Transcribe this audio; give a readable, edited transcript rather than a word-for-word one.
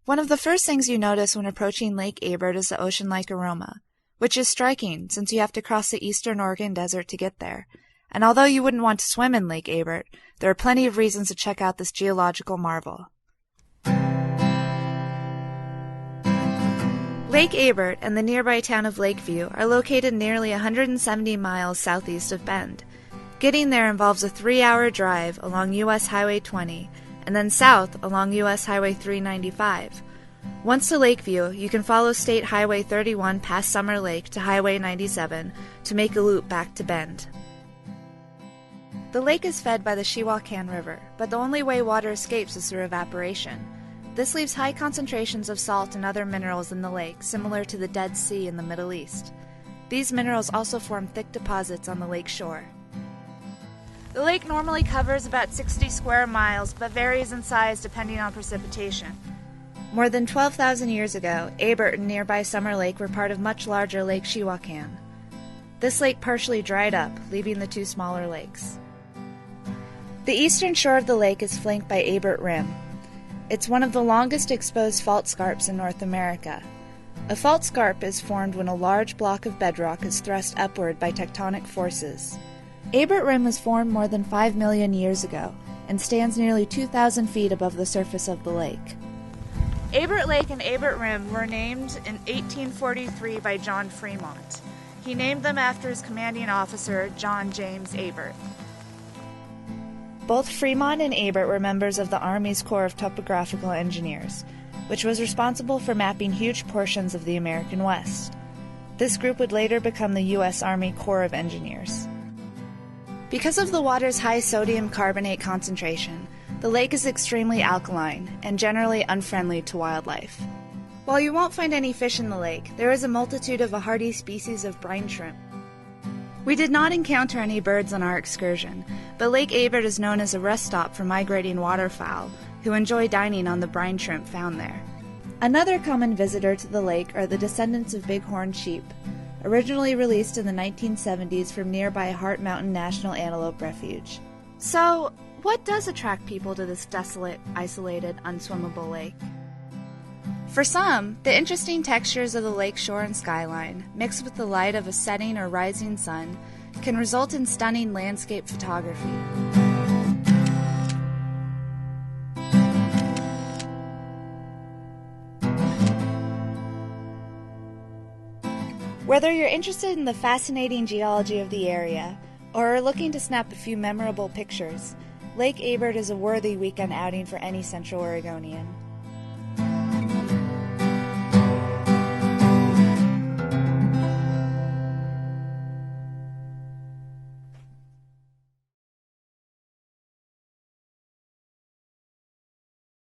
One of the first things you notice when approaching Lake Abert is the ocean-like aroma, which is striking since you have to cross the eastern Oregon Desert to get there. And although you wouldn't want to swim in Lake Abert, there are plenty of reasons to check out this geological marvel. Lake Abert and the nearby town of Lakeview are located nearly 170 miles southeast of Bend. Getting there involves a 3-hour drive along U.S. Highway 20 and then south along U.S. Highway 395. Once to Lakeview, you can follow State Highway 31 past Summer Lake to Highway 97 to make a loop back to Bend. The lake is fed by the Shiwakan River, but the only way water escapes is through evaporation. This leaves high concentrations of salt and other minerals in the lake, similar to the Dead Sea in the Middle East. These minerals also form thick deposits on the lake shore. The lake normally covers about 60 square miles, but varies in size depending on precipitation. More than 12,000 years ago, Abert and nearby Summer Lake were part of much larger Lake Shiwakan. This lake partially dried up, leaving the two smaller lakes. The eastern shore of the lake is flanked by Abert Rim. It's one of the longest exposed fault scarps in North America. A fault scarp is formed when a large block of bedrock is thrust upward by tectonic forces. Abert Rim was formed more than 5 million years ago and stands nearly 2,000 feet above the surface of the lake. Abert Lake and Abert Rim were named in 1843 by John Fremont. He named them after his commanding officer, John James Abert. Both Fremont and Abert were members of the Army's Corps of Topographical Engineers, which was responsible for mapping huge portions of the American West. This group would later become the U.S. Army Corps of Engineers. Because of the water's high sodium carbonate concentration, the lake is extremely alkaline and generally unfriendly to wildlife. While you won't find any fish in the lake, there is a multitude of a hardy species of brine shrimp. We did not encounter any birds on our excursion, but Lake Abert is known as a rest stop for migrating waterfowl who enjoy dining on the brine shrimp found there. Another common visitor to the lake are the descendants of bighorn sheep, originally released in the 1970s from nearby Heart Mountain National Antelope Refuge. So, what does attract people to this desolate, isolated, unswimmable lake? For some, the interesting textures of the lake shore and skyline, mixed with the light of a setting or rising sun, can result in stunning landscape photography. Whether you're interested in the fascinating geology of the area, or are looking to snap a few memorable pictures, Lake Abert is a worthy weekend outing for any Central Oregonian.